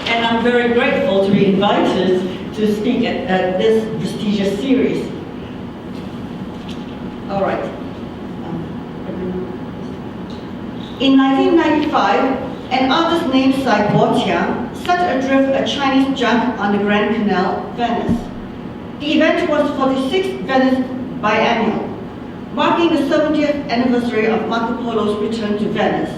And I'm very grateful to be invited to speak at this prestigious series. All right. In 1995, an artist named Cai Guo-Qiang set adrift a Chinese junk on the Grand Canal, Venice. The event was for the 6th Venice biennial, marking the 70th anniversary of Marco Polo's return to Venice.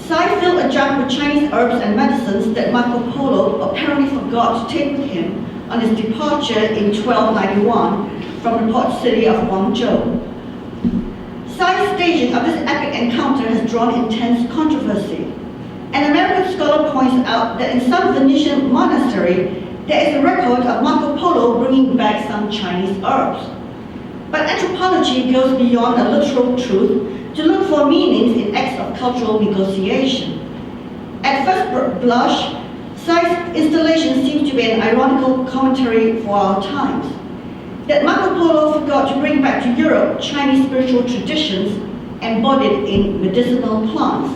Cai filled a junk with Chinese herbs and medicines that Marco Polo apparently forgot to take with him on his departure in 1291 from the port city of Guangzhou. Cai's staging of this epic encounter has drawn intense controversy. An American scholar points out that in some Venetian monastery, there is a record of Marco Polo bringing back some Chinese herbs. But anthropology goes beyond a literal truth to look for meanings in acts of cultural negotiation. At first blush, Cai's installation seems to be an ironical commentary for our times. That Marco Polo forgot to bring back to Europe Chinese spiritual traditions embodied in medicinal plants.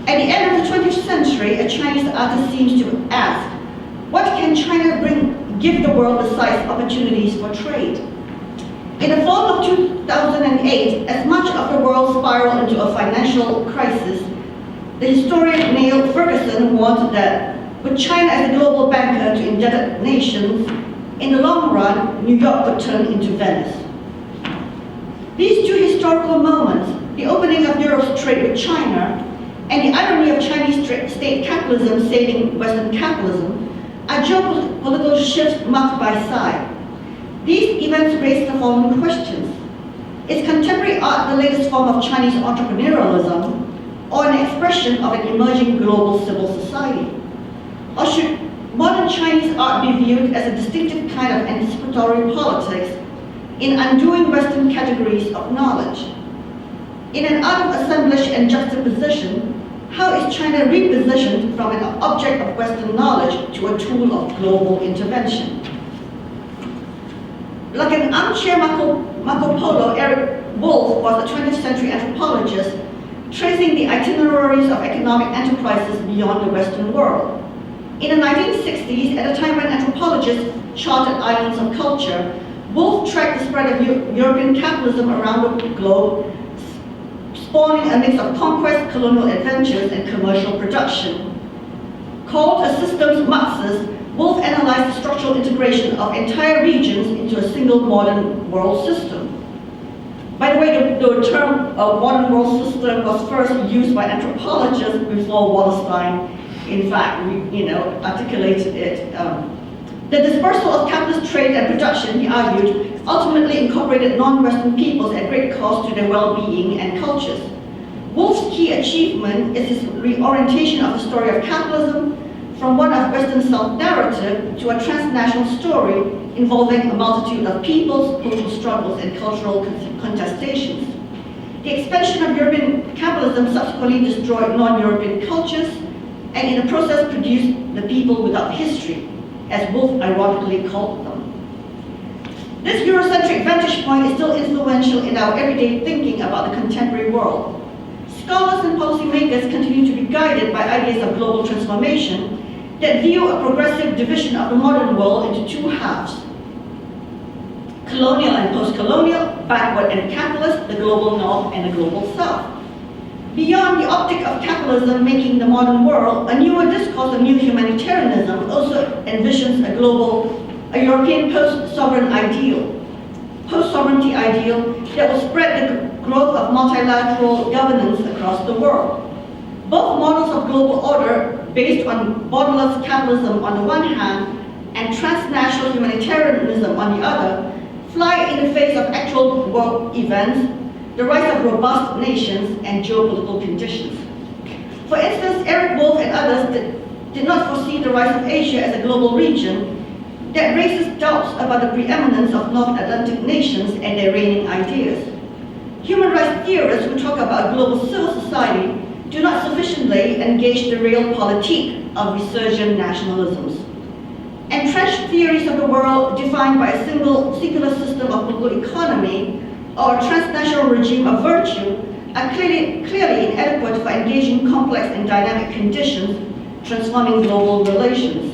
At the end of the 20th century, a Chinese artist seems to ask, what can China give the world besides opportunities for trade? In the fall of 2008, as much of the world spiraled into a financial crisis, the historian Neil Ferguson warned that with China as a global banker to indebted nations, in the long run, New York could turn into Venice. These two historical moments, the opening of Europe's trade with China and the irony of Chinese state capitalism saving Western capitalism, are geopolitical shifts marked by Cai. These events raise the following questions. Is contemporary art the latest form of Chinese entrepreneurialism or an expression of an emerging global civil society? Or should modern Chinese art be viewed as a distinctive kind of anticipatory politics in undoing Western categories of knowledge? In an art of assemblage and juxtaposition, how is China repositioned from an object of Western knowledge to a tool of global intervention? Like an armchair Marco Polo, Eric Wolf was a 20th century anthropologist tracing the itineraries of economic enterprises beyond the Western world. In the 1960s, at a time when anthropologists charted islands of culture, Wolf tracked the spread of European capitalism around the globe, spawning a mix of conquest, colonial adventures, and commercial production. Called a systems marxist, Wolf analyzed the structural integration of entire regions into a single modern world system. By the way, the term modern world system was first used by anthropologists before Wallerstein, in fact, articulated it. The dispersal of capitalist trade and production, he argued, ultimately incorporated non-Western peoples at great cost to their well-being and cultures. Wolf's key achievement is his reorientation of the story of capitalism from one of Western self-narrative to a transnational story involving a multitude of peoples, social struggles, and cultural contestations. The expansion of European capitalism subsequently destroyed non-European cultures and in the process produced the people without history, as Wolf ironically called them. This Eurocentric vantage point is still influential in our everyday thinking about the contemporary world. Scholars and policymakers continue to be guided by ideas of global transformation that view a progressive division of the modern world into two halves: colonial and post-colonial, backward and capitalist, the global north and the global south. Beyond the optic of capitalism making the modern world, a newer discourse of new humanitarianism also envisions a European post-sovereignty ideal that will spread the growth of multilateral governance across the world. Both models of global order, based on borderless capitalism on the one hand and transnational humanitarianism on the other, fly in the face of actual world events, the rise of robust nations, and geopolitical conditions. For instance, Eric Wolf and others did not foresee the rise of Asia as a global region that raises doubts about the preeminence of North Atlantic nations and their reigning ideas. Human rights theorists who talk about a global civil society do not sufficiently engage the realpolitik of resurgent nationalisms. Entrenched theories of the world defined by a singular system of political economy or a transnational regime of virtue are clearly inadequate for engaging complex and dynamic conditions, transforming global relations.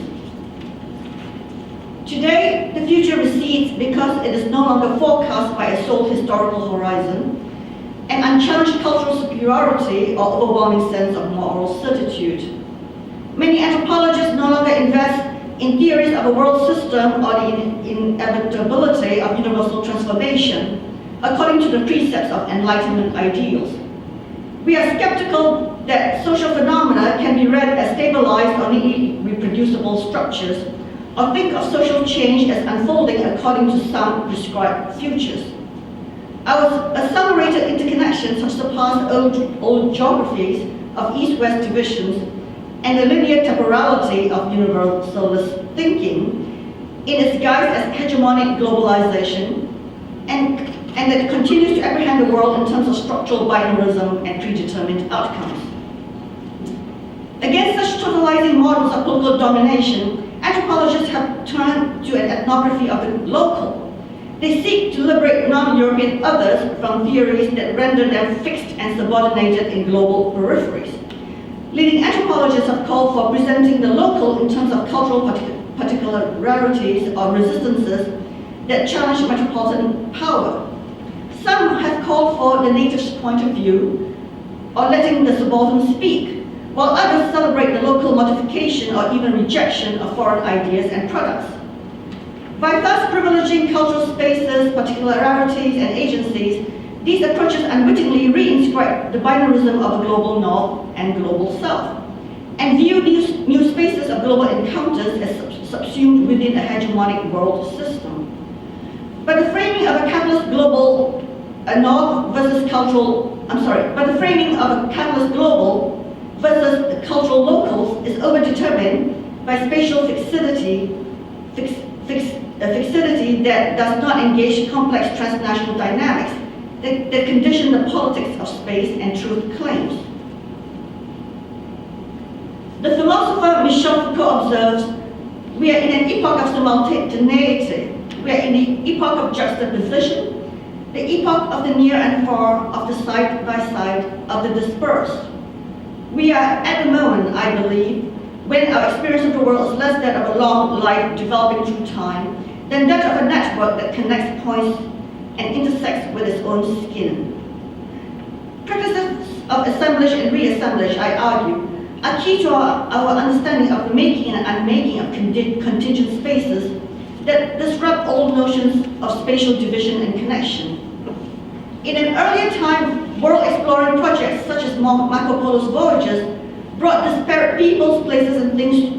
Today, the future recedes because it is no longer forecast by a sole historical horizon, an unchallenged cultural superiority or overwhelming sense of moral certitude. Many anthropologists no longer invest in theories of a world system or the inevitability of universal transformation according to the precepts of Enlightenment ideals. We are skeptical that social phenomena can be read as stabilized or neatly reproducible structures, or think of social change as unfolding according to some prescribed futures. Our accelerated interconnections have surpassed old geographies of east-west divisions and the linear temporality of universalist thinking in its guise as hegemonic globalization, and that it continues to apprehend the world in terms of structural binarism and predetermined outcomes. Against such totalizing models of political domination, anthropologists have turned to an ethnography of the local. They seek to liberate non-European others from theories that render them fixed and subordinated in global peripheries. Leading anthropologists have called for presenting the local in terms of cultural particularities or resistances that challenge metropolitan power. Some have called for the native's point of view or letting the subaltern speak, while others celebrate the local modification or even rejection of foreign ideas and products. By thus privileging cultural spaces, particularities, and agencies, these approaches unwittingly reinscribe the binarism of a global north and global south, and view these new spaces of global encounters as subsumed within a hegemonic world system. But the framing of a capitalist global north versus but the framing of a capitalist global versus cultural locals is overdetermined by spatial fixity that does not engage complex transnational dynamics that condition the politics of space and truth claims. The philosopher Michel Foucault observes, we are in an epoch of simultaneity. We are in the epoch of juxtaposition, the epoch of the near and far, of the side by side, of the dispersed. We are at the moment, I believe, when our experience of the world is less that of a long life developing through time than that of a network that connects points and intersects with its own skin. Practices of assemblage and reassemblage, I argue, are key to our understanding of the making and unmaking of contingent spaces that disrupt old notions of spatial division and connection. In an earlier time, world-exploring projects such as Marco Polos voyages brought disparate peoples, places, and things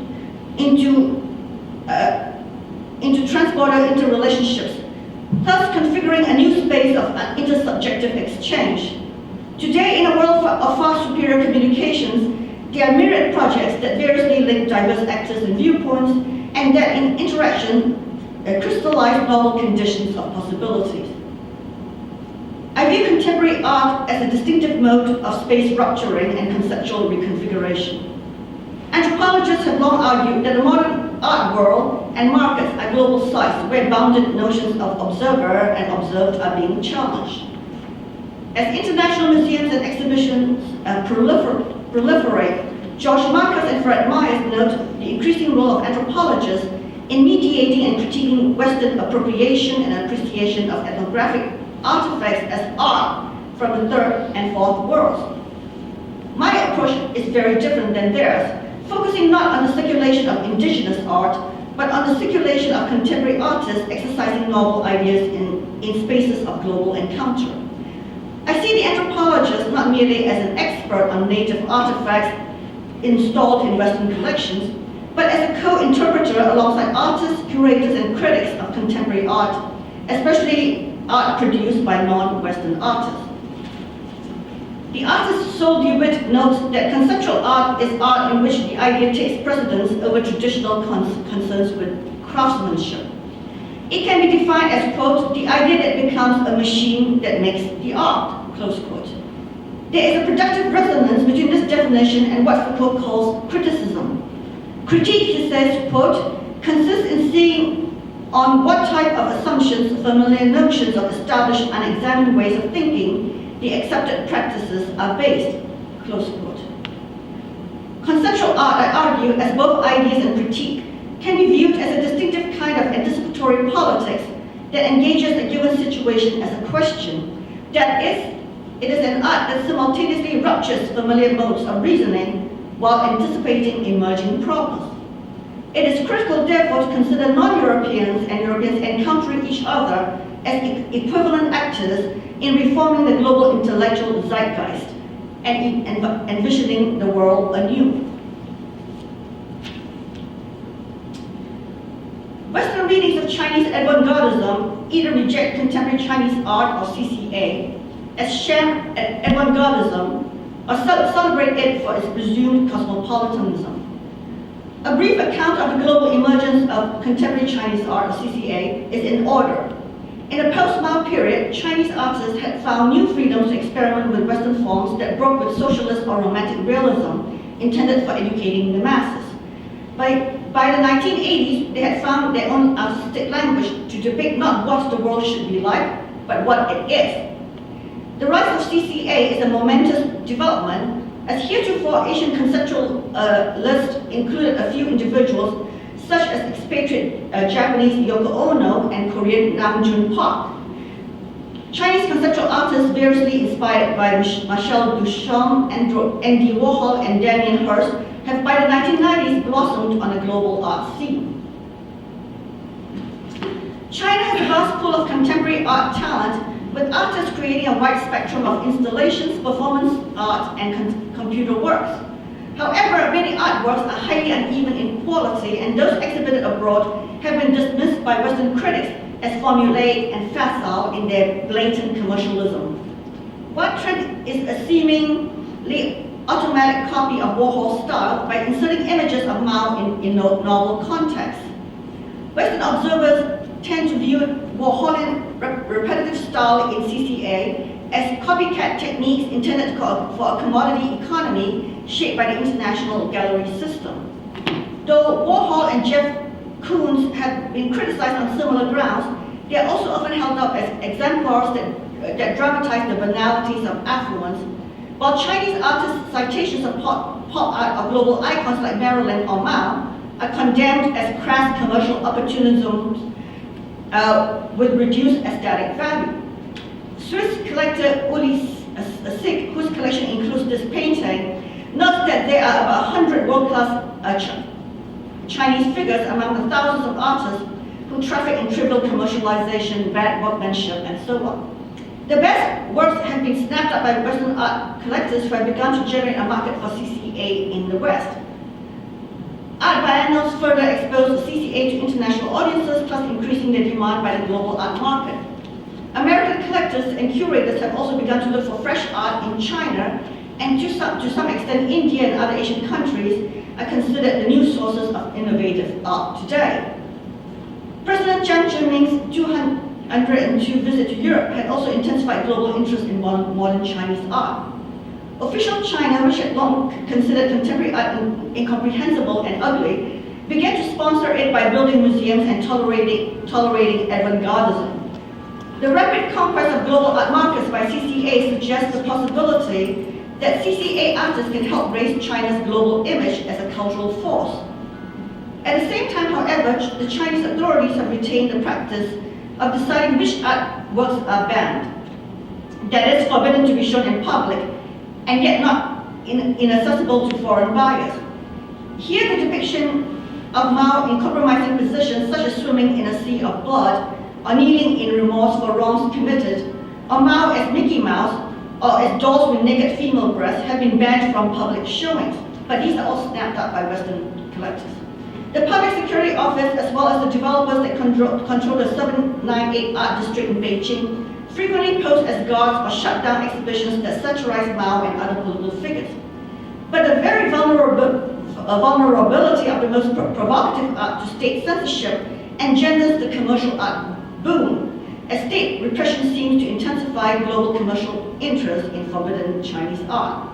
into transborder interrelationships, thus configuring a new space of intersubjective exchange. Today, in a world of far superior communications, there are myriad projects that variously link diverse actors and viewpoints, and that in interaction crystallize novel conditions of possibilities. I view contemporary art as a distinctive mode of space rupturing and conceptual reconfiguration. Anthropologists have long argued that the modern art world and markets are global sites where bounded notions of observer and observed are being challenged. As international museums and exhibitions proliferate, George Marcus and Fred Myers note the increasing role of anthropologists in mediating and critiquing Western appropriation and appreciation of ethnographic artifacts as art from the third and fourth worlds. My approach is very different than theirs, focusing not on the circulation of indigenous art, but on the circulation of contemporary artists exercising novel ideas in spaces of global encounter. I see the anthropologist not merely as an expert on native artifacts installed in Western collections, but as a co-interpreter alongside artists, curators, and critics of contemporary art, especially art produced by non-Western artists. The artist Sol DeWitt notes that conceptual art is art in which the idea takes precedence over traditional concerns with craftsmanship. It can be defined as, quote, the idea that becomes a machine that makes the art, close quote. There is a productive resonance between this definition and what Foucault calls criticism. Critique, he says, quote, consists in seeing on what type of assumptions, familiar notions of established and examined ways of thinking the accepted practices are based, close quote. Conceptual art, I argue, as both ideas and critique, can be viewed as a distinctive kind of anticipatory politics that engages a given situation as a question. That is, it is an art that simultaneously ruptures familiar modes of reasoning while anticipating emerging problems. It is critical, therefore, to consider non-Europeans and Europeans encountering each other as equivalent actors in reforming the global intellectual zeitgeist and envisioning the world anew. Western readings of Chinese avant-gardism either reject contemporary Chinese art, or CCA, as sham avant-gardism, or celebrate it for its presumed cosmopolitanism. A brief account of the global emergence of contemporary Chinese art, or CCA, is in order. In the post-Mao period, Chinese artists had found new freedoms to experiment with Western forms that broke with socialist or romantic realism intended for educating the masses. By the 1980s, they had found their own artistic language to depict not what the world should be like, but what it is. The rise of CCA is a momentous development, as heretofore Asian conceptualists included a few individuals, such as expatriate Japanese Yoko Ono and Korean Nam June Park. Chinese conceptual artists, variously inspired by Marcel Duchamp, Andy Warhol, and Damien Hirst, have by the 1990s blossomed on the global art scene. China has a vast pool of contemporary art talent, with artists creating a wide spectrum of installations, performance art, and computer works. However, many artworks are highly uneven in quality, and those exhibited abroad have been dismissed by Western critics as formulaic and facile in their blatant commercialism. One trend is a seemingly automatic copy of Warhol's style by inserting images of Mao in novel contexts. Western observers tend to view Warholian repetitive style in CCA as copycat techniques intended for a commodity economy shaped by the international gallery system. Though Warhol and Jeff Koons have been criticized on similar grounds, they are also often held up as exemplars that dramatize the banalities of affluence, while Chinese artists' citations of pop art of global icons like Marilyn or Mao are condemned as crass commercial opportunism with reduced aesthetic value. Swiss collector Uli Sick, whose collection includes this painting, notes that there are about 100 world-class Chinese figures among the thousands of artists who traffic in trivial commercialization, bad workmanship, and so on. The best works have been snapped up by Western art collectors who have begun to generate a market for CCA in the West. Art biennals further expose the CCA to international audiences, thus increasing the demand by the global art market. American collectors and curators have also begun to look for fresh art in China, and to some extent India and other Asian countries are considered the new sources of innovative art today. President Jiang Zemin's 202 visit to Europe had also intensified global interest in modern Chinese art. Official China, which had long considered contemporary art incomprehensible and ugly, began to sponsor it by building museums and tolerating avant-gardism. The rapid conquest of global art markets by CCA suggests the possibility that CCA artists can help raise China's global image as a cultural force. At the same time, however, the Chinese authorities have retained the practice of deciding which artworks are banned, that is, forbidden to be shown in public, and yet not inaccessible to foreign buyers. Here, the depiction of Mao in compromising positions, such as swimming in a sea of blood, or kneeling in remorse for wrongs committed, or Mao as Mickey Mouse, or as dolls with naked female breasts, have been banned from public showings, but these are all snapped up by Western collectors. The Public Security Office, as well as the developers that control the 798 Art District in Beijing, frequently pose as guards or shut down exhibitions that satirize Mao and other political figures. But the very vulnerability of the most provocative art to state censorship engenders the commercial art boom, as state repression seems to intensify global commercial interest in forbidden Chinese art.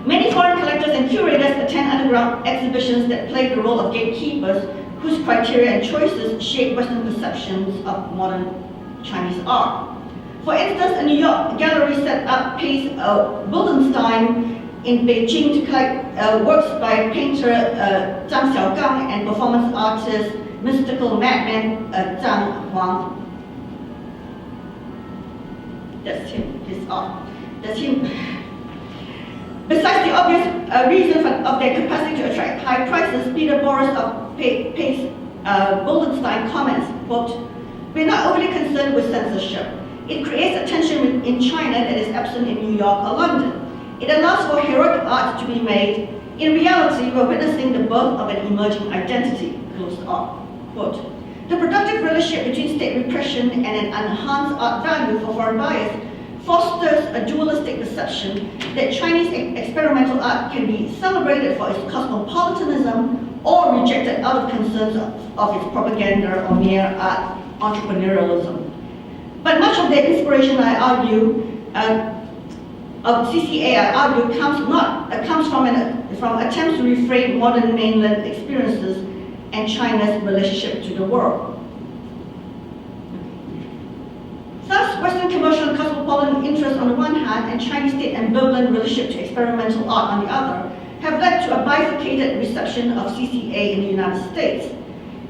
Many foreign collectors and curators attend underground exhibitions that play the role of gatekeepers whose criteria and choices shape Western perceptions of modern Chinese art. For instance, a New York gallery set up pays Wildenstein in Beijing to collect works by painter Zhang Xiaogang and performance artist, mystical madman Zhang Huang. That's him, his art. That's him. Besides the obvious reason of their capacity to attract high prices, Peter Boris of Pace Goldenstein comments, quote, "We're not overly concerned with censorship. It creates a tension in China that is absent in New York or London. It allows for heroic art to be made. In reality, we're witnessing the birth of an emerging identity," close quote. The productive relationship between state repression and an enhanced art value for foreign buyers fosters a dualistic perception that Chinese experimental art can be celebrated for its cosmopolitanism or rejected out of concerns of its propaganda or mere art entrepreneurialism. But much of the inspiration, I argue, of CCA, I argue, comes from attempts to reframe modern mainland experiences and China's relationship to the world. Thus, Western commercial and cosmopolitan interests on the one hand and Chinese state ambivalent relationship to experimental art on the other have led to a bifurcated reception of CCA in the United States.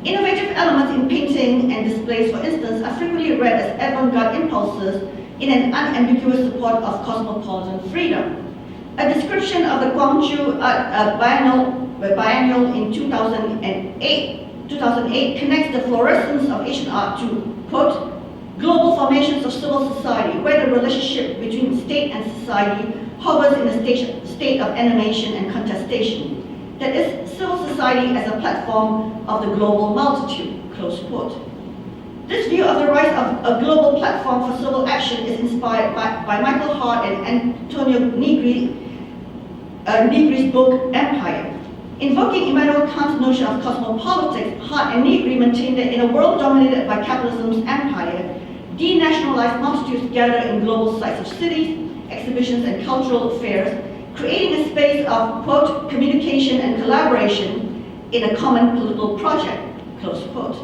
Innovative elements in painting and displays, for instance, are frequently read as avant-garde impulses in an unambiguous support of cosmopolitan freedom. A description of the Guangzhou Biennial in 2008 connects the fluorescence of Asian art to, quote, global formations of civil society, where the relationship between state and society hovers in a state of animation and contestation. That is, civil society as a platform of the global multitude, close quote. This view of the rise of a global platform for civil action is inspired by Michael Hart and Antonio Negri's book, Empire. Invoking Immanuel Kant's notion of cosmopolitics, Hart and Negri maintain that in a world dominated by capitalism's empire, denationalized multitudes gather in global sites of cities, exhibitions, and cultural affairs, creating a space of, quote, communication and collaboration in a common political project, close quote.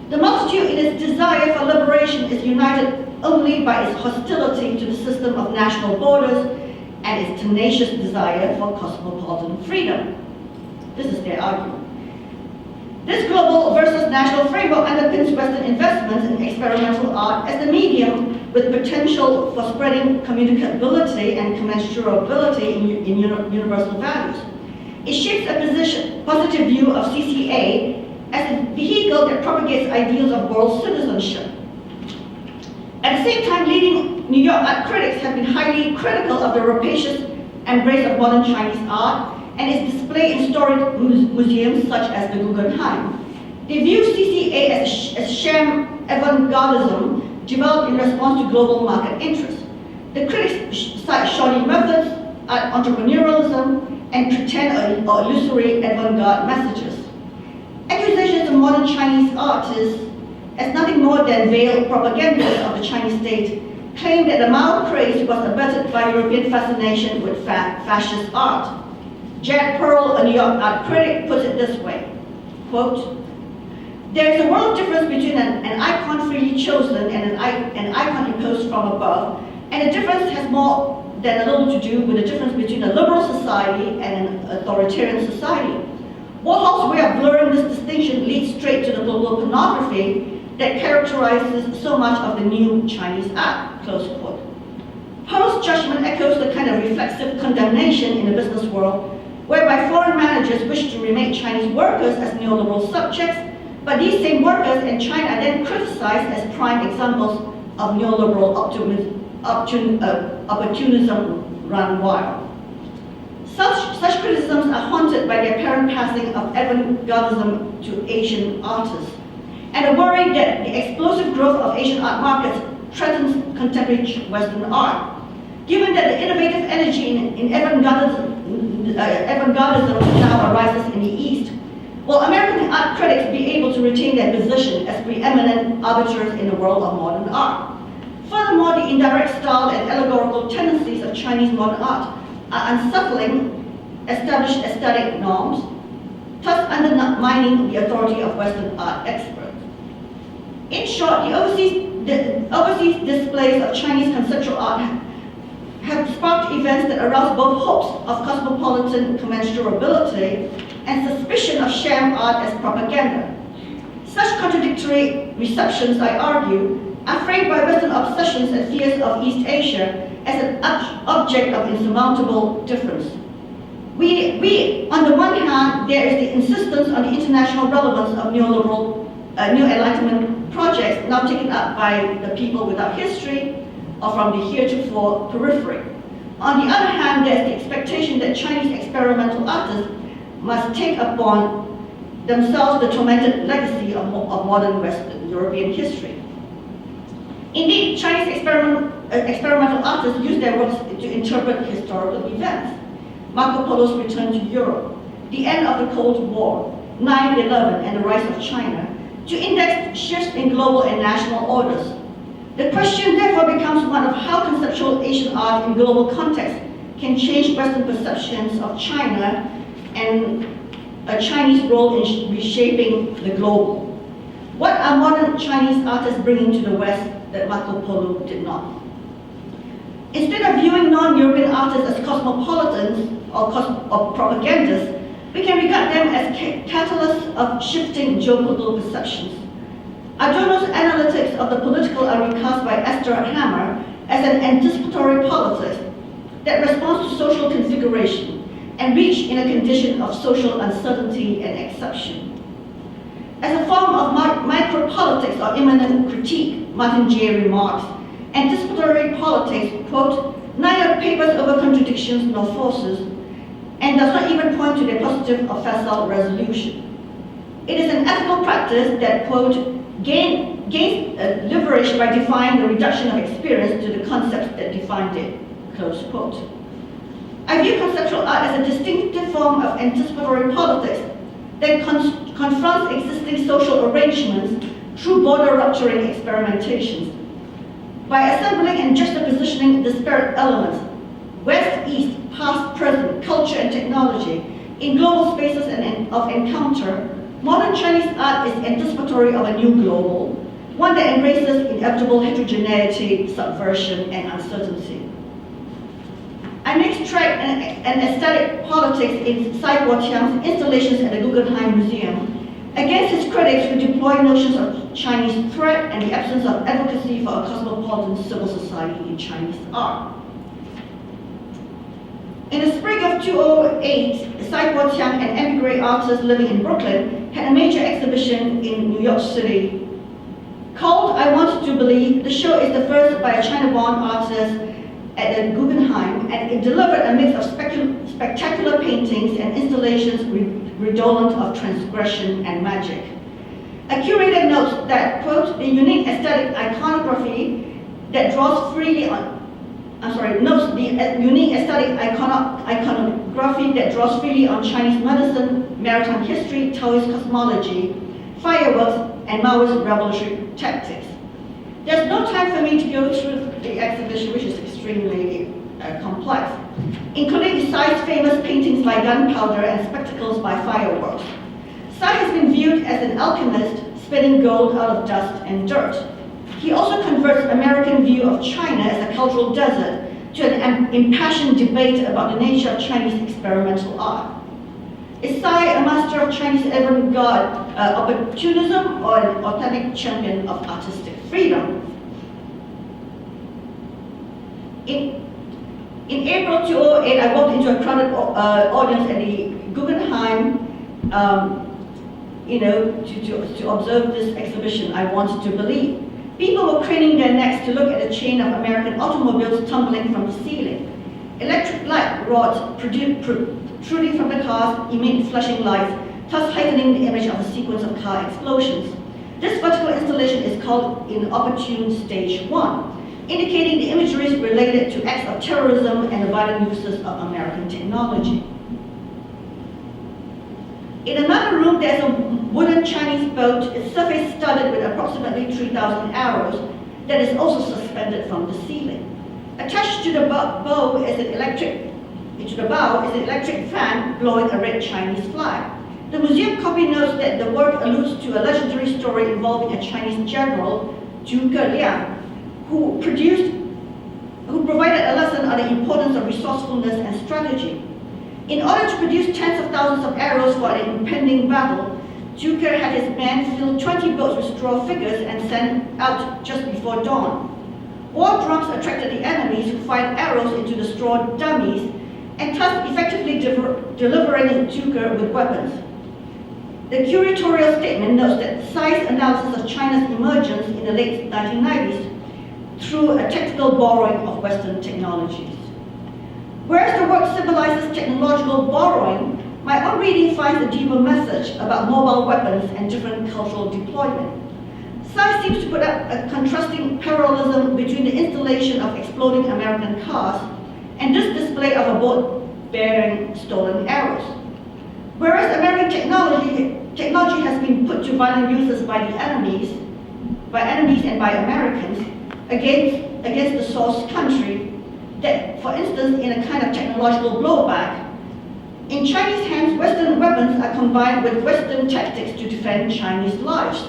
The multitude in its desire for liberation is united only by its hostility to the system of national borders and its tenacious desire for cosmopolitan freedom. This is their argument. This global versus national framework underpins Western investments in experimental art as the medium with potential for spreading communicability and commensurability in universal values. It shapes a positive view of CCA as a vehicle that propagates ideals of world citizenship. At the same time, leading New York art critics have been highly critical of the rapacious embrace of modern Chinese art and its display in storied museums such as the Guggenheim. They view CCA as sham avant-gardism developed in response to global market interests. The critics cite shoddy methods, entrepreneurialism, and pretend or illusory avant-garde messages. Accusations of modern Chinese artists as nothing more than veiled propaganda of the Chinese state claim that the Mao craze was abetted by European fascination with fascist art. Jack Pearl, a New York art critic, puts it this way, quote, "There is a world difference between an icon freely chosen and an icon imposed from above, and the difference has more than a little to do with the difference between a liberal society and an authoritarian society. Warhol's way of blurring this distinction leads straight to the global pornography that characterizes so much of the new Chinese art," close quote. Pearl's judgment echoes the kind of reflexive condemnation in the business world whereby foreign managers wish to remake Chinese workers as neoliberal subjects, but these same workers in China are then criticized as prime examples of neoliberal opportunism run wild. Such criticisms are haunted by the apparent passing of avant-gardism to Asian artists, and a worry that the explosive growth of Asian art markets threatens contemporary Western art. Given that the innovative energy in avant-gardism now arises in the East, will American art critics be able to retain their position as preeminent arbiters in the world of modern art? Furthermore, the indirect style and allegorical tendencies of Chinese modern art are unsettling established aesthetic norms, thus undermining the authority of Western art experts. In short, the overseas displays of Chinese conceptual art have sparked events that arouse both hopes of cosmopolitan commensurability and suspicion of sham art as propaganda. Such contradictory receptions, I argue, are framed by Western obsessions and fears of East Asia as an object of insurmountable difference. On the one hand, there is the insistence on the international relevance of neoliberal, New Enlightenment projects now taken up by the people without history or from the heretofore periphery. On the other hand, there is the expectation that Chinese experimental artists must take upon themselves the tormented legacy of modern Western European history. Indeed, Chinese experimental artists use their works to interpret historical events. Marco Polos return to Europe, the end of the Cold War, 9/11 and the rise of China, to index shifts in global and national orders. The question therefore becomes one of how conceptual Asian art in global context can change Western perceptions of China and a Chinese role in reshaping the global. What are modern Chinese artists bringing to the West that Marco Polo did not? Instead of viewing non-European artists as cosmopolitans or propagandists, we can regard them as catalysts of shifting geopolitical perceptions. Adorno's analytics of the political are recast by Esther Hammer as an anticipatory politics that responds to social configuration and reach in a condition of social uncertainty and exception. As a form of micropolitics or immanent critique, Martin J. remarks, anticipatory politics, quote, neither papers over contradictions nor forces, and does not even point to their positive or facile resolution. It is an ethical practice that, quote, gains liberation by defying the reduction of experience to the concepts that defined it, close quote. I view conceptual art as a distinctive form of anticipatory politics that confronts existing social arrangements through border-rupturing experimentations. By assembling and juxtapositioning disparate elements, West, East, past, present, culture, and technology, in global spaces of encounter, modern Chinese art is anticipatory of a new global, one that embraces inevitable heterogeneity, subversion, and uncertainty. I next track an aesthetic politics in Cai Guo-Qiang's installations at the Guggenheim Museum against his critics who deploy notions of Chinese threat and the absence of advocacy for a cosmopolitan civil society in Chinese art. In the spring of 2008, Cai Guo-Qiang, an emigre artist living in Brooklyn, had a major exhibition in New York City. Called I Want to Believe, the show is the first by a China-born artist at the Guggenheim, and it delivered a mix of spectacular paintings and installations redolent of transgression and magic. A curator notes that, quote, the unique aesthetic iconography that draws freely on Chinese medicine, maritime history, Taoist cosmology, fireworks, and Maoist revolutionary tactics. There's no time for me to go through the exhibition, which is extremely complex, including Cai's famous paintings by gunpowder and spectacles by fireworks. Cai has been viewed as an alchemist spinning gold out of dust and dirt. He also converts American view of China as a cultural desert to an impassioned debate about the nature of Chinese experimental art. Is Cai a master of Chinese avant-garde opportunism or an authentic champion of artistic freedom? In April 2008, I walked into a crowded audience at the Guggenheim to observe this exhibition, I Want to Believe. People were craning their necks to look at a chain of American automobiles tumbling from the ceiling. Electric light rods protruding from the cars emit flashing lights, thus heightening the image of a sequence of car explosions. This vertical installation is called Inopportune Stage 1, indicating the imagery related to acts of terrorism and the violent uses of American technology. In another room, there's a wooden Chinese boat, its surface studded with approximately 3,000 arrows, that is also suspended from the ceiling. Attached to the bow is an electric fan blowing a red Chinese flag. The museum copy notes that the work alludes to a legendary story involving a Chinese general, Zhuge Liang, who provided a lesson on the importance of resourcefulness and strategy. In order to produce tens of thousands of arrows for an impending battle, Zhuge had his men fill 20 boats with straw figures and send out just before dawn. War drums attracted the enemies who fired arrows into the straw dummies and thus effectively delivering Zhuge with weapons. The curatorial statement notes that Cais' analysis of China's emergence in the late 1990s through a technical borrowing of Western technologies. Whereas the work symbolizes technological borrowing, my own reading finds a deeper message about mobile weapons and different cultural deployment. Cais seems to put up a contrasting parallelism between the installation of exploding American cars and this display of a boat bearing stolen arrows. Whereas American technology has been put to violent uses by enemies and by Americans against the source country, that, for instance, in a kind of technological blowback, in Chinese hands, Western weapons are combined with Western tactics to defend Chinese lives.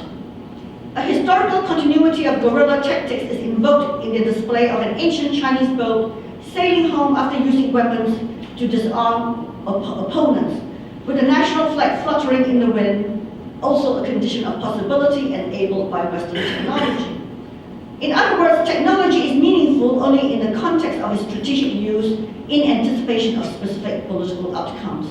A historical continuity of guerrilla tactics is invoked in the display of an ancient Chinese boat sailing home after using weapons to disarm opponents, with the national flag fluttering in the wind, also a condition of possibility enabled by Western technology. In other words, technology is meaningful only in the context of its strategic use in anticipation of specific political outcomes.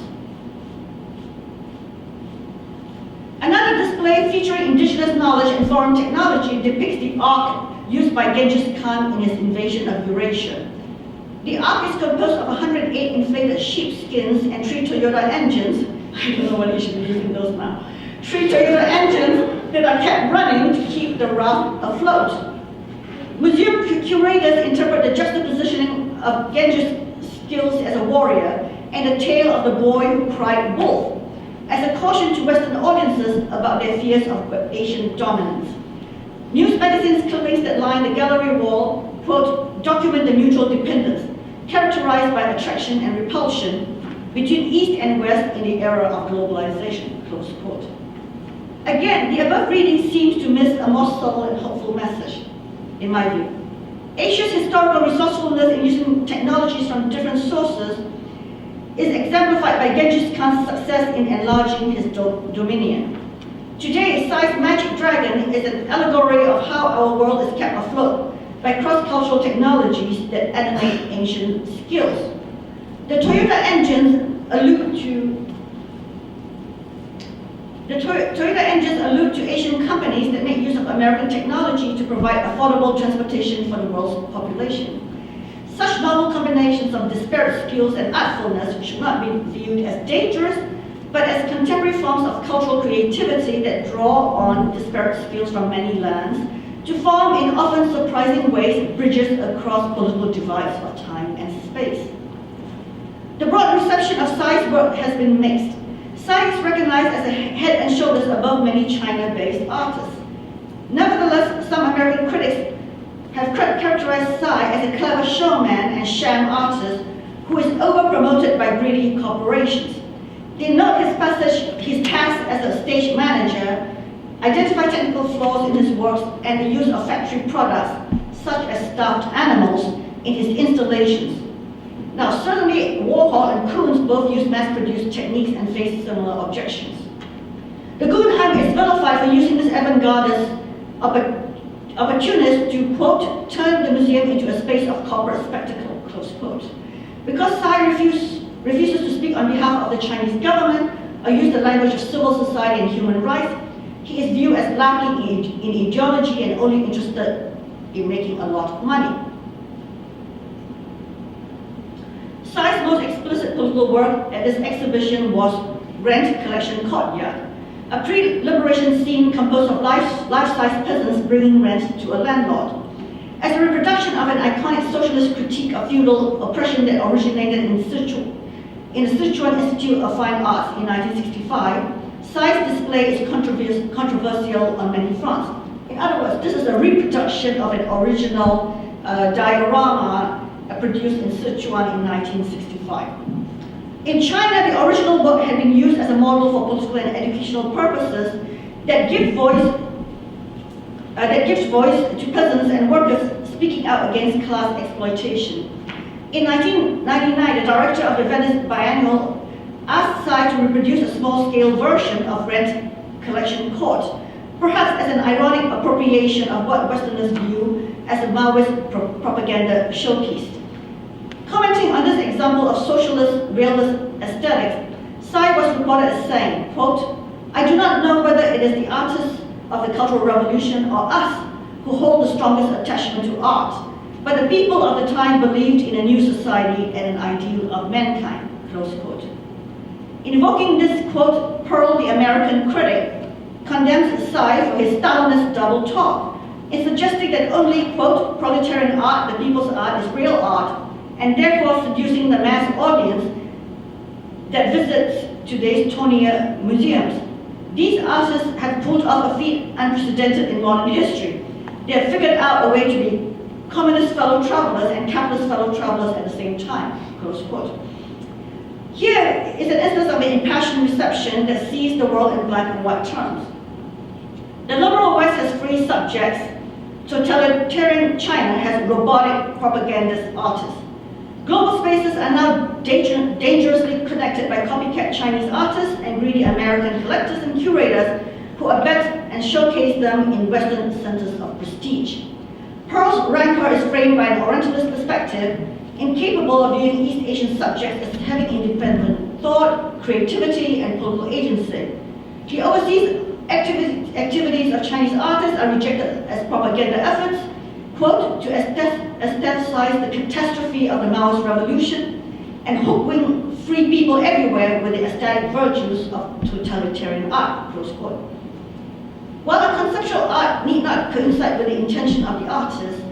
Another display featuring indigenous knowledge and foreign technology depicts the ark used by Genghis Khan in his invasion of Eurasia. The ark is composed of 108 inflated sheepskins and 3 Toyota engines. I don't know whether you should be using those now. 3 Toyota engines that are kept running to keep the raft afloat. Museum curators interpret the juxtapositioning of Genghis' skills as a warrior and the tale of the boy who cried wolf as a caution to Western audiences about their fears of Asian dominance. News magazines' clippings that line the gallery wall, quote, document the mutual dependence, characterized by attraction and repulsion between East and West in the era of globalization, close quote. Again, the above reading seems to miss a more subtle and hopeful message, in my view. Asia's historical resourcefulness in using technologies from different sources is exemplified by Genghis Khan's success in enlarging his dominion. Today, Cais' magic dragon is an allegory of how our world is kept afloat by cross-cultural technologies that animate ancient skills. The Toyota engines allude to Asian companies that make use of American technology to provide affordable transportation for the world's population. Such novel combinations of disparate skills and artfulness should not be viewed as dangerous, but as contemporary forms of cultural creativity that draw on disparate skills from many lands to form in often surprising ways bridges across political divides of time and space. The broad reception of Cais' work has been mixed. Cais is recognized as a head and shoulders above many China-based artists. Nevertheless, some American critics have characterized Cais as a clever showman and sham artist who is over-promoted by greedy corporations. They note his task as a stage manager, identify technical flaws in his works, and the use of factory products, such as stuffed animals, in his installations. Now, certainly Warhol and Koons both use mass-produced techniques and face similar objections. The Guggenheim is vilified for using this avant-gardist opportunist to, quote, turn the museum into a space of corporate spectacle, close quote. Because Cais refuses to speak on behalf of the Chinese government or use the language of civil society and human rights, he is viewed as lacking in ideology and only interested in making a lot of money. Cais' most explicit political work at this exhibition was Rent Collection Courtyard, a pre-liberation scene composed of life-size peasants bringing rent to a landlord. As a reproduction of an iconic socialist critique of feudal oppression that originated in the Sichuan Institute of Fine Arts in 1965, Cais' display is controversial on many fronts. In other words, this is a reproduction of an original diorama produced in Sichuan in 1965. In China, the original work had been used as a model for political and educational purposes that gives voice to peasants and workers speaking out against class exploitation. In 1999, the director of the Venice Biennial asked Cai to reproduce a small-scale version of Rent Collection Court, perhaps as an ironic appropriation of what Westerners view as a Maoist propaganda showpiece. Commenting on this example of socialist realist aesthetics, Cai was reported as saying, quote, "I do not know whether it is the artists of the Cultural Revolution or us who hold the strongest attachment to art, but the people of the time believed in a new society and an ideal of mankind," close quote. Invoking this quote, Pearl, the American critic, condemns Cai for his Stalinist double talk in suggesting that only, quote, proletarian art, the people's art, is real art, and therefore seducing the mass audience that visits today's Tonia museums. These artists have pulled off a feat unprecedented in modern history. They have figured out a way to be communist fellow travelers and capitalist fellow travelers at the same time, close quote. Here is an instance of an impassioned reception that sees the world in black and white terms. The liberal West has free subjects. Totalitarian China has robotic propagandist artists. Global spaces are now dangerously connected by copycat Chinese artists and greedy American collectors and curators who abet and showcase them in Western centers of prestige. Pearl's rancor is framed by an Orientalist perspective, incapable of viewing East Asian subjects as having independent thought, creativity, and political agency. The overseas activities of Chinese artists are rejected as propaganda efforts, quote, to aestheticize the catastrophe of the Maoist revolution and hoodwink free people everywhere with the aesthetic virtues of totalitarian art, close quote. While a conceptual art need not coincide with the intention of the artist,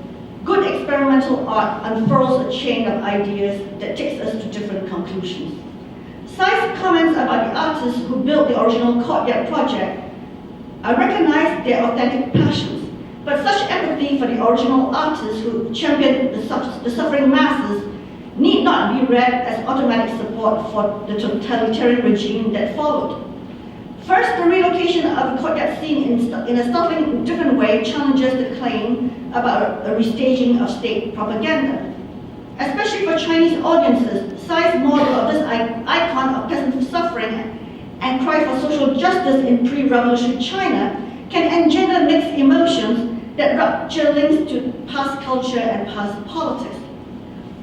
good experimental art unfurls a chain of ideas that takes us to different conclusions. Cai's comments about the artists who built the original courtyard project recognize their authentic passions, but such empathy for the original artists who championed the suffering masses need not be read as automatic support for the totalitarian regime that followed. First, the relocation of the courtyard scene in a startling different way challenges the claim about a restaging of state propaganda. Especially for Chinese audiences, Cai's model of this icon of peasant suffering and cry for social justice in pre-revolutionary China can engender mixed emotions that rupture links to past culture and past politics.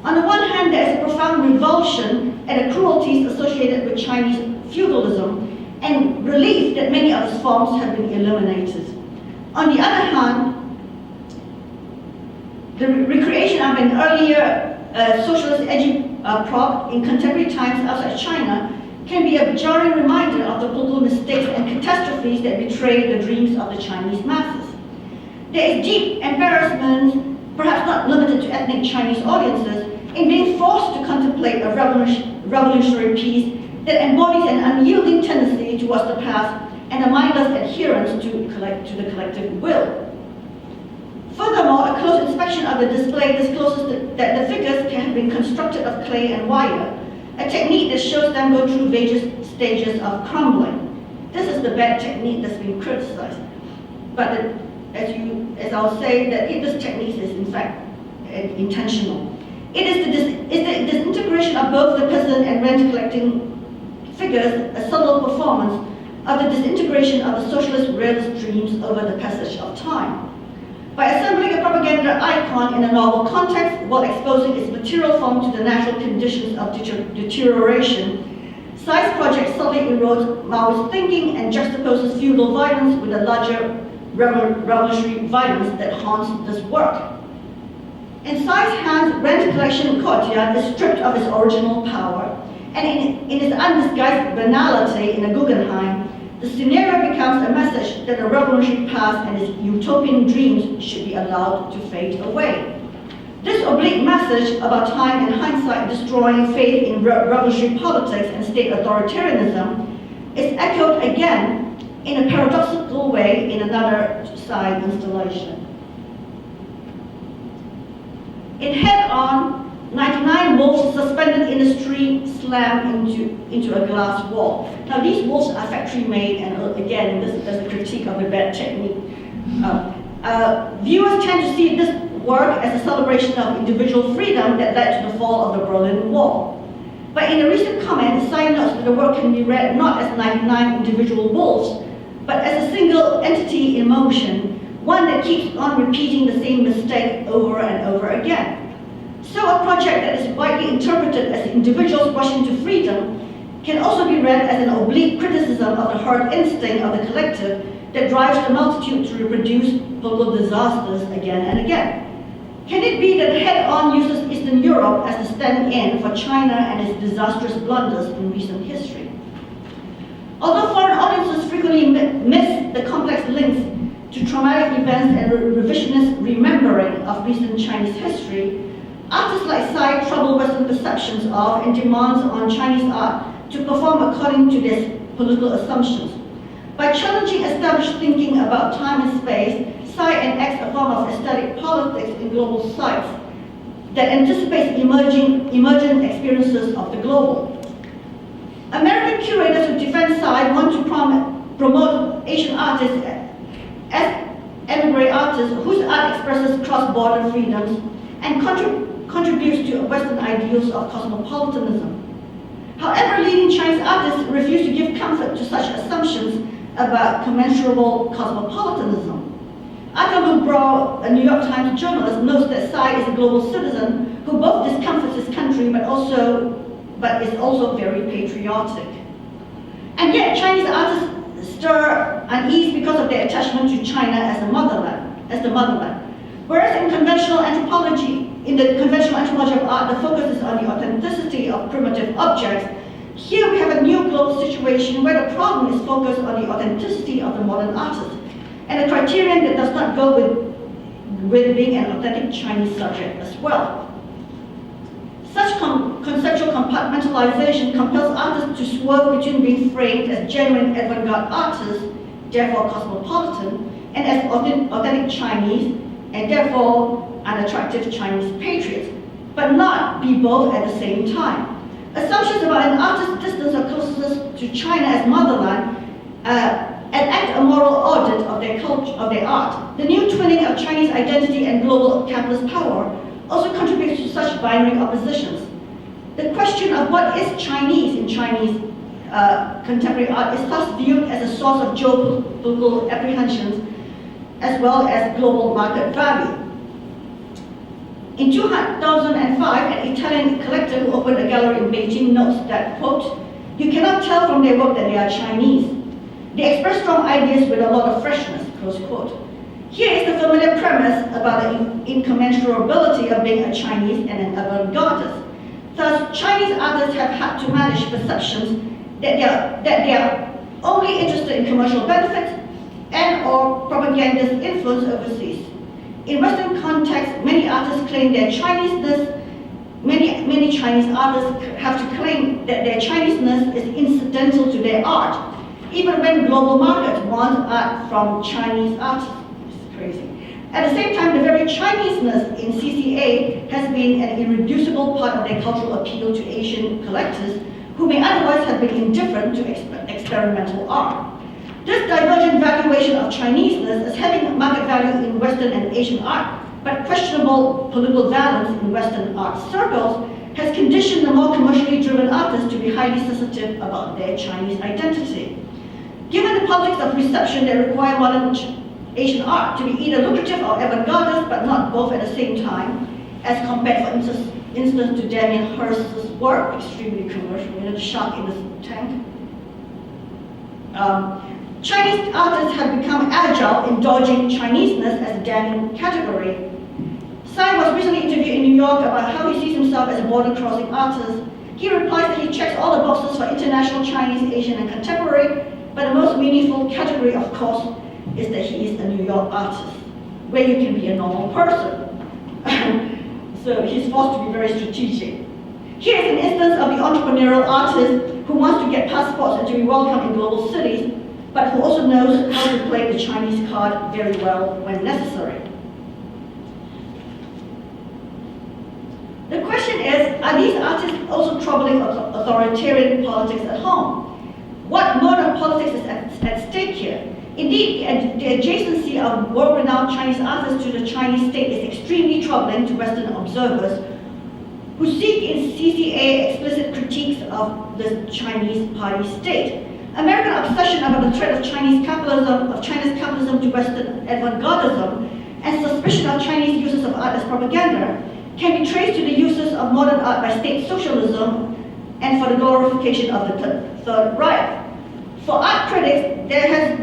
On the one hand, there is a profound revulsion at the cruelties associated with Chinese feudalism and relief that many of its forms have been eliminated. On the other hand, the recreation of an earlier socialist prop in contemporary times outside China can be a jarring reminder of the political mistakes and catastrophes that betray the dreams of the Chinese masses. There is deep embarrassment, perhaps not limited to ethnic Chinese audiences, in being forced to contemplate a revolutionary piece that embodies an unyielding tendency towards the past and a mindless adherence to the collective will. Furthermore, a close inspection of the display discloses that the figures can have been constructed of clay and wire, a technique that shows them go through various stages of crumbling. This is the bad technique that's been criticized. But as I'll say, that this technique is in fact intentional. It is the disintegration of both the peasant and rent collecting figures, a subtle performance of the disintegration of the socialist realist dreams over the passage of time. By assembling a propaganda icon in a novel context while exposing its material form to the natural conditions of deterioration, Cai's project subtly erodes Maoist thinking and juxtaposes feudal violence with the larger revolutionary violence that haunts this work. In Cai's hands, Rent Collection Courtyard is stripped of its original power, and in its undisguised banality in a Guggenheim, the scenario becomes a message that the revolutionary past and its utopian dreams should be allowed to fade away. This oblique message about time and hindsight destroying faith in revolutionary politics and state authoritarianism is echoed again in a paradoxical way in another Cai installation. In Head On, 99 wolves suspended in a tree slam into a glass wall. Now these wolves are factory made, and again, this is a critique of the bad technique. Viewers tend to see this work as a celebration of individual freedom that led to the fall of the Berlin Wall. But in a recent comment, Tsai notes that the work can be read not as 99 individual wolves, but as a single entity in motion, one that keeps on repeating the same mistake over and over again. So a project that is widely interpreted as individuals rushing to freedom can also be read as an oblique criticism of the herd instinct of the collective that drives the multitude to reproduce political disasters again and again. Can it be that head-on uses Eastern Europe as the stand-in for China and its disastrous blunders in recent history? Although foreign audiences frequently miss the complex links to traumatic events and revisionist remembering of recent Chinese history, artists like Tsai trouble Western perceptions of and demands on Chinese art to perform according to their political assumptions. By challenging established thinking about time and space, Tsai enacts a form of aesthetic politics in global sites that anticipates emergent experiences of the global. American curators who defend Tsai want to promote Asian artists as emigre artists whose art expresses cross-border freedoms and contributes to Western ideals of cosmopolitanism. However, leading Chinese artists refuse to give comfort to such assumptions about commensurable cosmopolitanism. Arthur Lubrow, a New York Times journalist, notes that Tsai is a global citizen who both discomforts his country but is also very patriotic. And yet, Chinese artists stir unease because of their attachment to China as the motherland. Whereas in the conventional anthropology of art, the focus is on the authenticity of primitive objects, here we have a new global situation where the problem is focused on the authenticity of the modern artist, and a criterion that does not go with being an authentic Chinese subject as well. Such conceptual compartmentalization compels artists to swerve between being framed as genuine avant-garde artists, therefore cosmopolitan, and as authentic Chinese, and therefore unattractive Chinese patriots, but not be both at the same time. Assumptions about an artist's distance or closeness to China as motherland enact a moral audit of their culture, of their art. The new twinning of Chinese identity and global capitalist power also contributes to such binary oppositions. The question of what is Chinese in Chinese contemporary art is thus viewed as a source of geopolitical apprehensions as well as global market value. In 2005, an Italian collector who opened a gallery in Beijing notes that, quote, "You cannot tell from their work that they are Chinese. They express strong ideas with a lot of freshness," close quote. Here is the familiar premise about the incommensurability of being a Chinese and an avant-gardist. Thus, Chinese artists have had to manage perceptions that they are only interested in commercial benefits and or propagandist influence overseas. In Western contexts, many artists claim their Chineseness. Many Chinese artists have to claim that their Chineseness is incidental to their art, even when global markets want art from Chinese artists. It's crazy. At the same time, the very Chineseness in CCA has been an irreducible part of their cultural appeal to Asian collectors who may otherwise have been indifferent to experimental art. This divergent valuation of Chineseness as having market value in Western and Asian art, but questionable political balance in Western art circles, has conditioned the more commercially driven artists to be highly sensitive about their Chinese identity. Given the politics of reception that require modern Asian art to be either lucrative or avant-gardist, but not both at the same time, as compared, for instance, to Damien Hirst's work, extremely commercial, the shark in the tank. Chinese artists have become agile in dodging Chineseness as a damning category. Tsai was recently interviewed in New York about how he sees himself as a border-crossing artist. He replies that he checks all the boxes for international, Chinese, Asian, and contemporary, but the most meaningful category, of course, is that he is a New York artist, where you can be a normal person. So he's forced to be very strategic. Here is an instance of the entrepreneurial artist who wants to get passports and to be welcome in global cities, but who also knows how to play the Chinese card very well when necessary. The question is, are these artists also troubling authoritarian politics at home? What mode of politics is at stake here? Indeed, the adjacency of world-renowned Chinese artists to the Chinese state is extremely troubling to Western observers who seek in CCA explicit critiques of the Chinese party state. American obsession about the threat of China's capitalism to Western avant-gardism and suspicion of Chinese uses of art as propaganda can be traced to the uses of modern art by state socialism and for the glorification of the Third Reich. For art critics, there has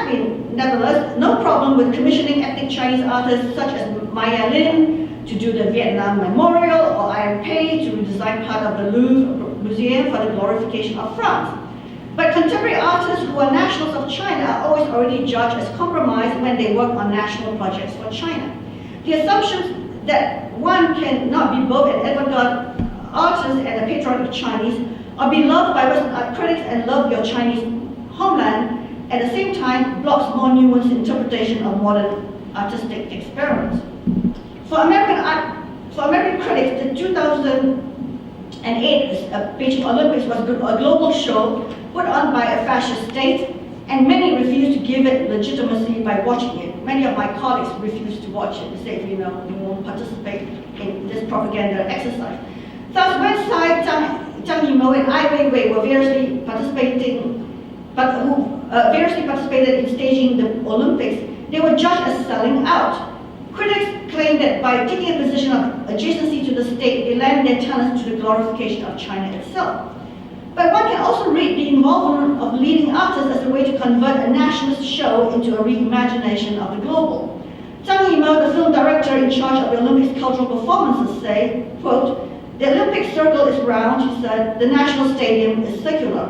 been, nevertheless, no problem with commissioning ethnic Chinese artists such as Maya Lin to do the Vietnam Memorial or Iron Pei to redesign part of the Louvre Museum for the glorification of France. But contemporary artists who are nationals of China are always already judged as compromised when they work on national projects for China. The assumptions that one cannot be both an avant-garde artist and a patron of Chinese are beloved by Western art critics and love your Chinese homeland, at the same time blocks more nuanced interpretation of modern artistic experiments. For American critics, the 2008 Beijing Olympics was a global show put on by a fascist state, and many refused to give it legitimacy by watching it. Many of my colleagues refused to watch it. They say, we won't participate in this propaganda exercise. Thus, when Tsai, Zhang Yimou, and Ai Weiwei were variously participated in staging the Olympics, they were judged as selling out. Critics claim that by taking a position of adjacency to the state, they lend their talents to the glorification of China itself. But one can also read the involvement of leading artists as a way to convert a nationalist show into a reimagination of the global. Zhang Yimou, the film director in charge of the Olympics cultural performances, say, quote, "The Olympic circle is round," he said, "the national stadium is circular.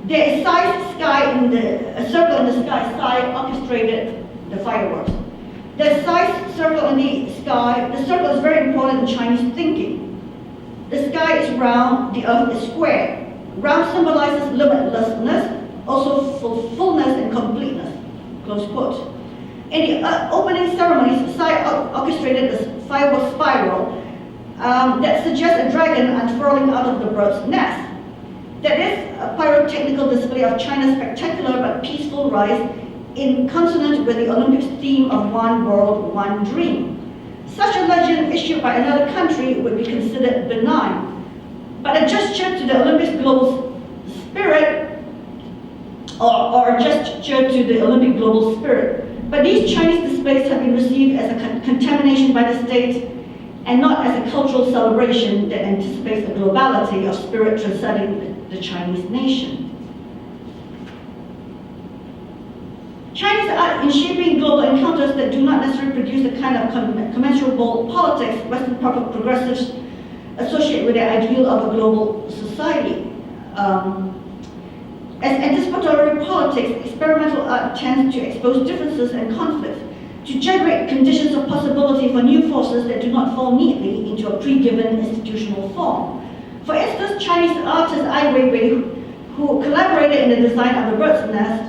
There is a circle in the sky, Tsai orchestrated the fireworks. The circle in the sky, the circle is very important in Chinese thinking. The sky is round, the earth is square. Round symbolizes limitlessness, also fullness and completeness," close quote. In the opening ceremonies, Tsai orchestrated a firework spiral that suggests a dragon unfurling out of the bird's nest. That is a pyrotechnical display of China's spectacular but peaceful rise in consonance with the Olympics theme of one world, one dream. Such a legend issued by another country would be considered benign, but a gesture to the Olympics global spirit, or a gesture to the Olympic global spirit. But these Chinese displays have been received as a contamination by the state and not as a cultural celebration that anticipates a globality of spirit transcending the Chinese nation. Chinese art in shaping global encounters that do not necessarily produce the kind of commensurable politics Western progressives associate with their ideal of a global society. As anticipatory politics, experimental art tends to expose differences and conflicts, to generate conditions of possibility for new forces that do not fall neatly into a pre-given institutional form. For instance, Chinese artist Ai Weiwei, who collaborated in the design of the bird's nest,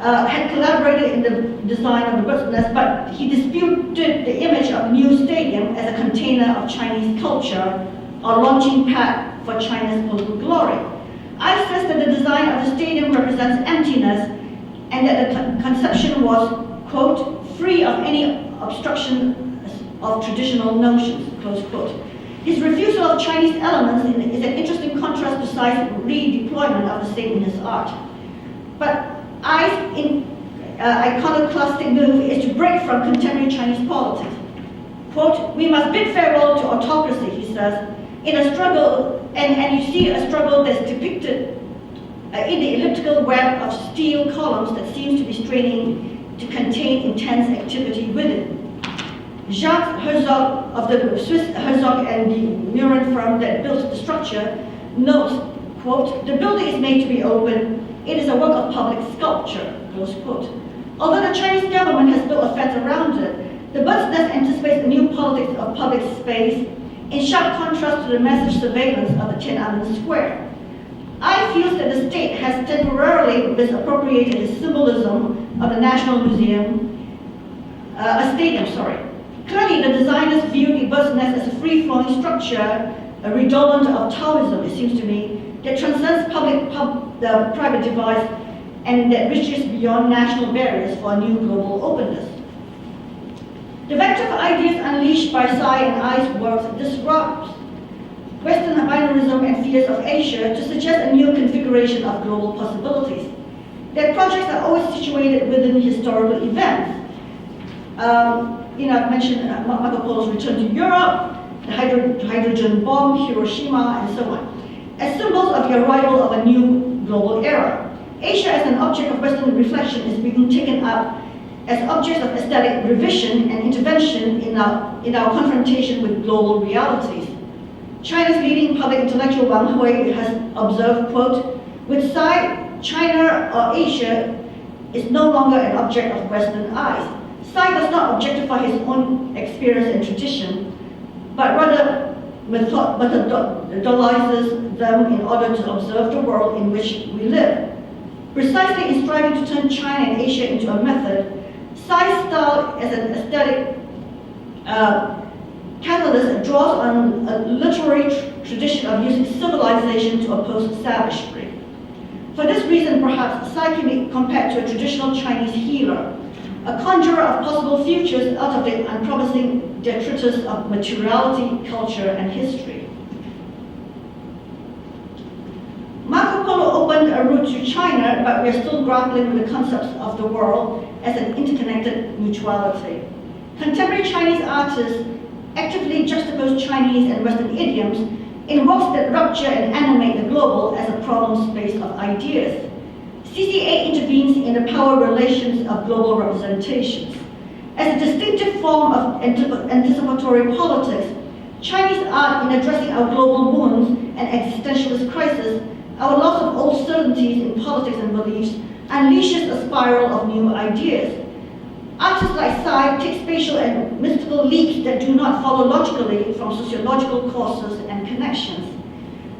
had collaborated in the design of the bird's nest, but he disputed the image of new stadium as a container of Chinese culture or launching pad for China's political glory. I says that the design of the stadium represents emptiness and that the conception was, quote, free of any obstruction of traditional notions, close quote. His refusal of Chinese elements is an interesting contrast to Tsai's redeployment of the same in his art. But Ai's iconoclastic move is to break from contemporary Chinese politics. Quote, "We must bid farewell to autocracy," he says, in a struggle, and you see a struggle that's depicted in the elliptical web of steel columns that seems to be straining to contain intense activity within. Jacques Herzog of the Swiss Herzog and the Muren firm that built the structure notes, quote, "The building is made to be open. It is a work of public sculpture," close quote. Although the Chinese government has built a fence around it, the bird's nest anticipates a new politics of public space in sharp contrast to the massive surveillance of the Tiananmen Square. I feel that the state has temporarily misappropriated the symbolism of the National Museum, Clearly, the designers viewed the bird's nest as a free-flowing structure, a redolent of Taoism, it seems to me, that transcends the private device and that reaches beyond national barriers for a new global openness. The vector of ideas unleashed by Cai and Ai's works disrupts Western binarism and fears of Asia to suggest a new configuration of global possibilities. Their projects are always situated within historical events. I've mentioned Marco Polos' return to Europe, the hydrogen bomb, Hiroshima, and so on, as symbols of the arrival of a new global era. Asia as an object of Western reflection is being taken up as objects of aesthetic revision and intervention in our confrontation with global realities. China's leading public intellectual Wang Hui has observed, quote, "With Cai, China or Asia is no longer an object of Western eyes. Cai does not objectify his own experience and tradition, but rather methodolizes them in order to observe the world in which we live. Precisely in striving to turn China and Asia into a method, Cai's style as an aesthetic catalyst draws on a literary tradition of using civilization to oppose savagery. For this reason, perhaps Cai can be compared to a traditional Chinese healer, a conjurer of possible futures out of the unpromising detritus of materiality, culture, and history. Marco Polo opened a route to China, but we are still grappling with the concepts of the world as an interconnected mutuality. Contemporary Chinese artists actively juxtapose Chinese and Western idioms in works that rupture and animate the global as a problem space of ideas. CCA intervenes in the power relations of global representations. As a distinctive form of anticipatory politics, Chinese art, in addressing our global wounds and existentialist crisis, our loss of old certainties in politics and beliefs, unleashes a spiral of new ideas. Artists like Cai take spatial and mystical leaps that do not follow logically from sociological causes and connections.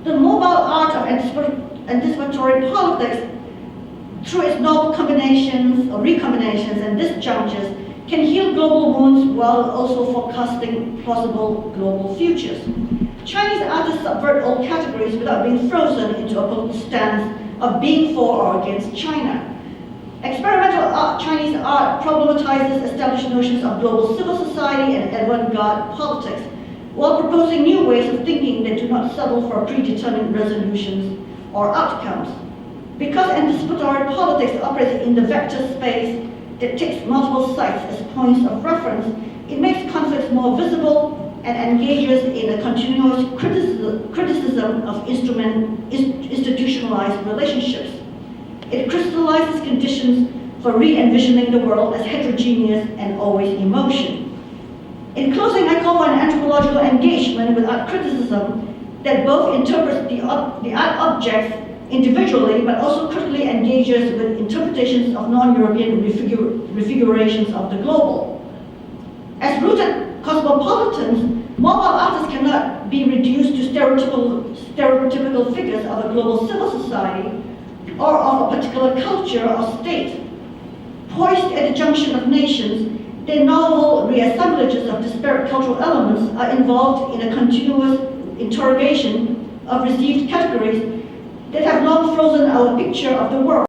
The mobile art of anticipatory politics, through its novel combinations or recombinations and disjunctures, can heal global wounds while also forecasting plausible global futures. Chinese artists subvert all categories without being frozen into a political stance of being for or against China. Experimental Chinese art problematizes established notions of global civil society and avant-garde politics, while proposing new ways of thinking that do not settle for predetermined resolutions or outcomes. Because anticipatory politics operates in the vector space that takes multiple sites as points of reference, it makes conflicts more visible and engages in a continuous criticism of institutionalized relationships. It crystallizes conditions for re-envisioning the world as heterogeneous and always in motion. In closing, I call for an anthropological engagement with art criticism that both interprets the art objects individually, but also critically engages with interpretations of non-European refigurations of the global. As rooted cosmopolitans, mobile artists cannot be reduced to stereotypical figures of a global civil society or of a particular culture or state. Poised at the junction of nations, their novel reassemblages of disparate cultural elements are involved in a continuous interrogation of received categories that have long frozen our picture of the world.